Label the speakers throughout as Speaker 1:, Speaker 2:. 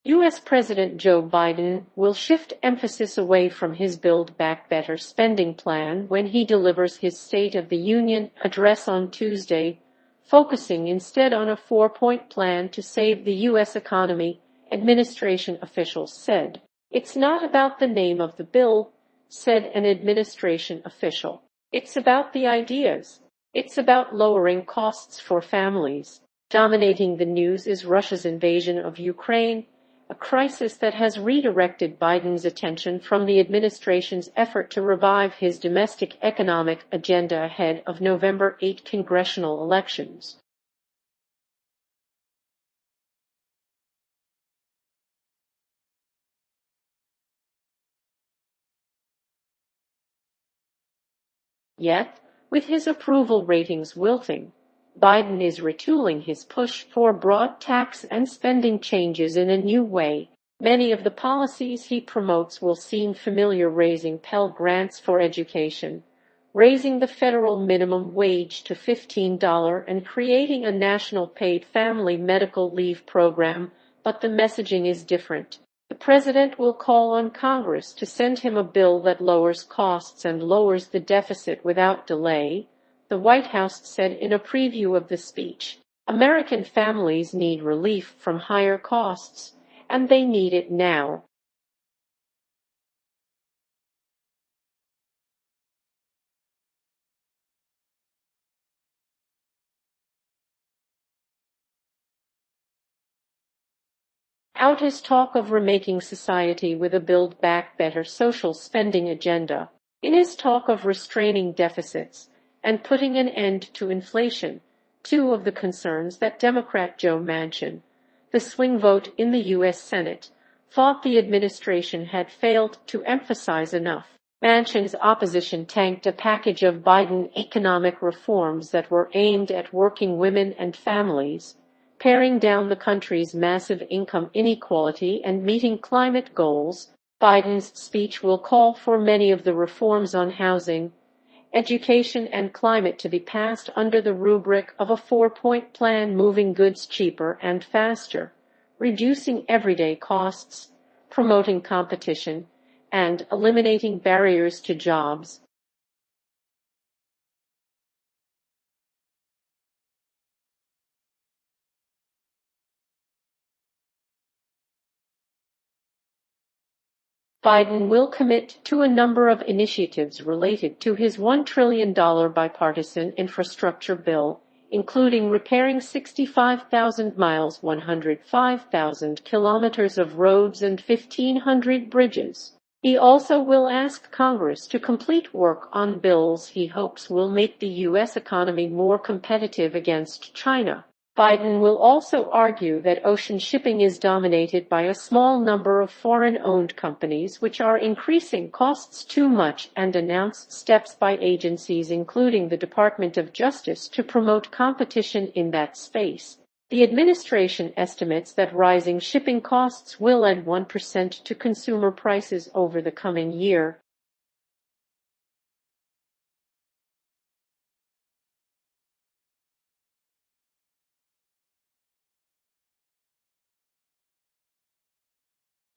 Speaker 1: U.S. President Joe Biden will shift emphasis away from his Build Back Better spending plan when he delivers his State of the Union address on Tuesday, focusing instead on a four-point plan to save the U.S. economy, administration officials said. "It's not about the name of the bill," said an administration official. "It's about the ideas. It's about lowering costs for families." Dominating the news is Russia's invasion of Ukraine, a crisis that has redirected Biden's attention from the administration's effort to revive his domestic economic agenda ahead of November 8 congressional elections. Yet, with his approval ratings wilting, Biden is retooling his push for broad tax and spending changes in a new way. Many of the policies he promotes will seem familiar: raising Pell Grants for education, raising the federal minimum wage to $15, and creating a national paid family medical leave program, but the messaging is different. The president will call on Congress to send him a bill that lowers costs and lowers the deficit without delay, the White House said in a preview of the speech. American families need relief from higher costs, and they need it now. Out is talk of remaking society with a Build Back Better social spending agenda. In is talk of restraining deficits and putting an end to inflation, two of the concerns that Democrat Joe Manchin, the swing vote in the U.S. Senate, thought the administration had failed to emphasize enough. Manchin's opposition tanked a package of Biden economic reforms that were aimed at working women and families, paring down the country's massive income inequality and meeting climate goals. Biden's speech will call for many of the reforms on housing, education, and climate to be passed under the rubric of a four-point plan: moving goods cheaper and faster, reducing everyday costs, promoting competition, and eliminating barriers to jobs. Biden will commit to a number of initiatives related to his $1 trillion bipartisan infrastructure bill, including repairing 65,000 miles, 105,000 kilometers of roads, and 1,500 bridges. He also will ask Congress to complete work on bills he hopes will make the U.S. economy more competitive against China. Biden will also argue that ocean shipping is dominated by a small number of foreign-owned companies which are increasing costs too much, and announce steps by agencies including the Department of Justice to promote competition in that space. The administration estimates that rising shipping costs will add 1% to consumer prices over the coming year.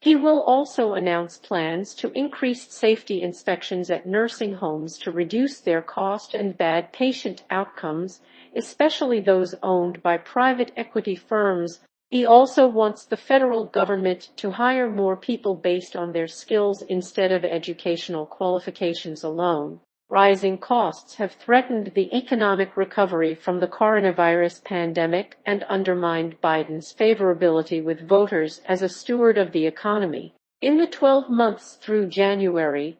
Speaker 1: He will also announce plans to increase safety inspections at nursing homes to reduce their cost and bad patient outcomes, especially those owned by private equity firms. He also wants the federal government to hire more people based on their skills instead of educational qualifications alone. Rising costs have threatened the economic recovery from the coronavirus pandemic and undermined Biden's favorability with voters as a steward of the economy. In the 12 months through January,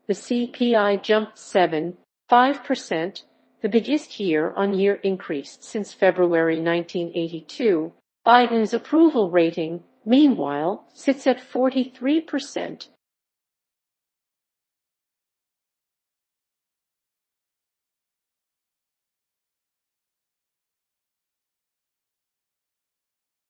Speaker 1: the CPI jumped 7.5%, the biggest year-on-year increase since February 1982. Biden's approval rating, meanwhile, sits at 43%,